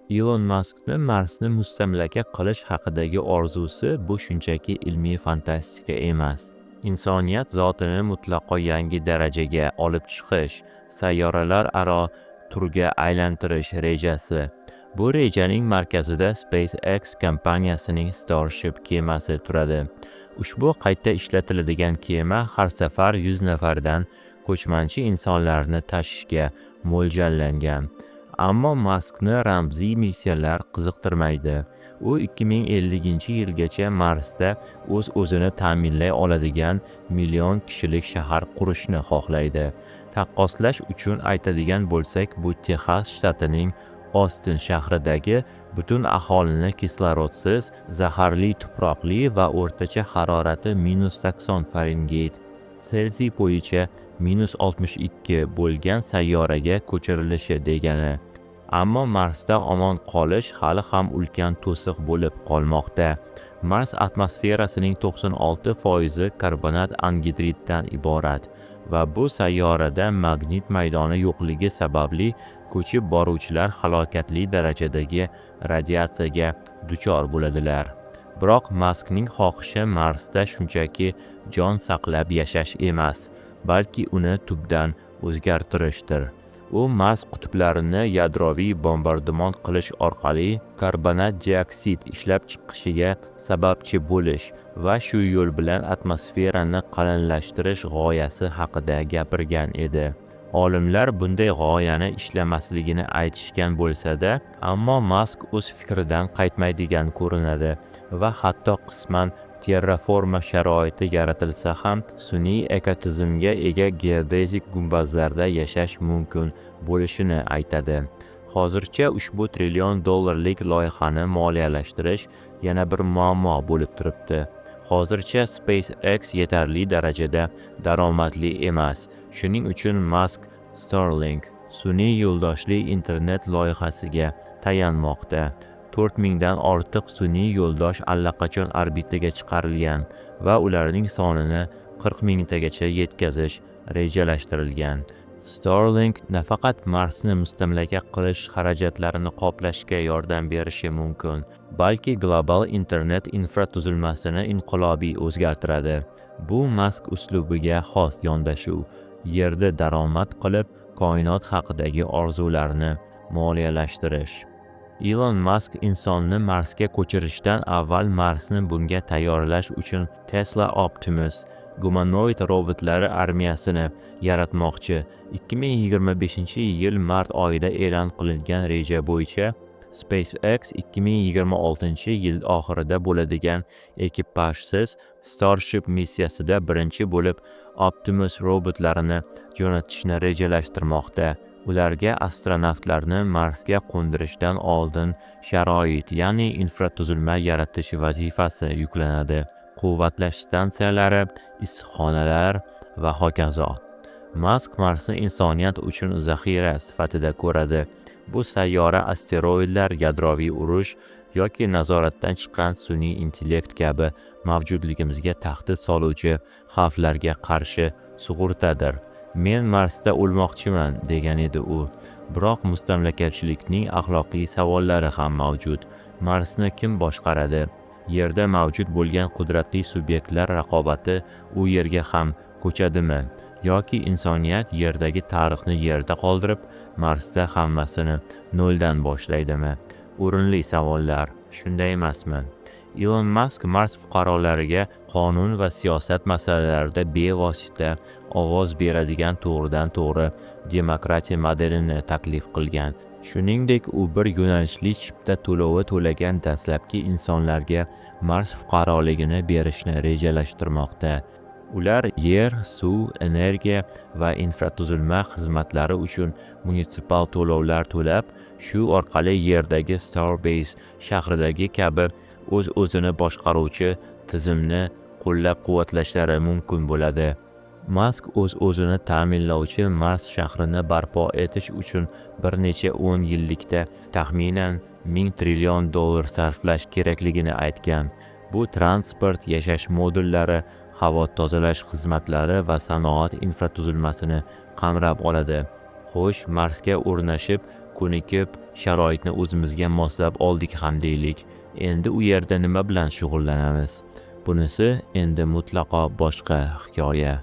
Ilon Maskning Marsni mustamlaka qilish haqidagi orzusi bu shunchaki ilmiy fantastika emas. Insoniyat zotini mutlaqo yangi darajaga olib chiqish, sayyoralararo turga aylantirish rejasi. Bu rejaning markazida SpaceX kompaniyasining Starship kemasi turadi. Ushbu qayta ishlatiladigan kema har safar 100 nafardan ko'chmanchi insonlarni tashishga mo'ljallangan. Ammo Maskni ramziy missiyalar qiziqtirmaydi. U 2050-yilgacha Marsda o'z-o'zini ta'minlay oladigan million kishilik shahar qurishni xohlaydi. Taqqoslash uchun aytadigan bo'lsak, bu Texas shtatining Ostin shahridagi butun aholini kislorodsiz, zaharli tuproqli va o'rtacha harorati -80 Fahrenheit Selsiy bo'yicha -62 bo'lgan sayyoraga ko'chirilishi degani. Ammo Marsda omon qolish hali ham ulkan to'siq bo'lib qolmoqda. Mars atmosferasining 96% karbonat angidriddan iborat va bu sayyorada magnit maydoni yo'qligi sababli ko'chib boruvchilar halokatli darajadagi radiatsiyaga duchor bo'ladilar. Biroq Maskning xohishi Marsda shunchaki jon saqlab yashash emas, balki uni tubdan o'zgartirishdir. U Mars qutblarini yadroviy bombardimon qilish orqali karbonat dioksid ishlab chiqishiga sababchi bo'lish va shu yo'l bilan atmosferani qalinlashtirish g'oyasi haqida gapirgan edi. Olimlar bunday g'oyani ishlamasligini aytishgan bo'lsa-da, ammo Mask o'z fikridan qaytmaydigan ko'rinadi va hatto qisman terraforma sharoiti yaratilsa ham sun'iy ekotizimga ega geodezik gumbazlarda yashash mumkin bo'lishini aytadi. Hozircha ushbu $1 trillion loyihani moliyalashtirish yana bir muammo bo'lib turibdi. Hozircha SpaceX yetarli darajada daromadli emas. Shuning uchun Mask Starlink sun'iy yo'ldoshli internet loyihasiga tayanmoqda. 4000 dan ortiq sun'iy yo'ldosh allaqachon orbitaga chiqarilgan va ularning sonini 40 mingtagacha yetkazish rejalashtirilgan. Starlink nafaqat Marsni mustamlaka qilish xarajatlarini qoplashga yordam berishi mumkin, balki global internet infratuzilmasini inqilobiy o'zgartiradi. Bu Mask uslubiga xos yondashuv, yerda daromad qilib, koinot haqidagi orzularni moliyalashtirish. Elon Musk insonni Marsga ko'chirishdan avval Marsni bunga tayyorlash uchun Tesla Optimus gumanoid robotlari armiyasini yaratmoqchi. 2025-yil mart oyida e'lon qilingan reja bo'yicha SpaceX 2026-yil oxirida bo'ladigan ekipajsiz Starship missiyasida birinchi bo'lib Optimus robotlarini jo'natishni rejalashtirmoqda. Ularga astronavtlarni Marsga qo'ndirishdan oldin sharoit, ya'ni infratuzilma yaratish vazifasi yuklanadi. Quvvatlash stansiyalari, issiqxonalar va hokazo. Mask Marsni insoniyat uchun zaxira sifatida ko'radi. Bu sayyora asteroidlar, yadroviy urush yoki nazoratdan chiqqan sun'iy intellekt kabi mavjudligimizga tahdid soluvchi xavflarga qarshi sug'urtadir. Men Marsda o'lmoqchiman degan edi u. Biroq mustamlakachilikning axloqiy savollari ham mavjud. Marsni kim boshqaradi? Yerda mavjud bo'lgan qudratli subyektlar raqobati u yerga ham ko'chadimi? Yoki insoniyat yerdagi tarixni yerda qoldirib, Marsda hammasini noldan boshlaydimi? O'rinli savollar, shunday emasmi? Elon Musk Mars fuqarolariga qonun va siyosat masalalarida bevosita ovoz beradigan to'g'ridan-to'g'ri demokratiya modelini taklif qilgan. Shuningdek, u bir yo'nalishli chipta to'lovi to'lagan dastlabki insonlarga Mars fuqaroligini berishni rejalashtirmoqda. Ular yer, suv, energiya va infratuzilma xizmatlari uchun munitsipal to'lovlar to'lab, shu orqali yerdagi Starbase shahridagi kabi o'z-o'zini boshqaruvchi tizimni qo'llab-quvvatlashlari mumkin bo'ladi. Musk o'z-o'zini ta'minlovchi Mars shahrini barpo etish uchun bir necha 10 yillikda taxminan $1000 trillion sarflash kerakligini aytgan. Bu transport, yashash modullari, havo tozalash xizmatlari va sanoat infratuzilmasini qamrab oladi. Xo'sh, Marsga o'rnashib ko'nikib, sharoitni o'zimizga moslab oldik ham deylik. Endi u yerda nima bilan shug'ullanamiz? Bunisi endi mutlaqo boshqa hikoya.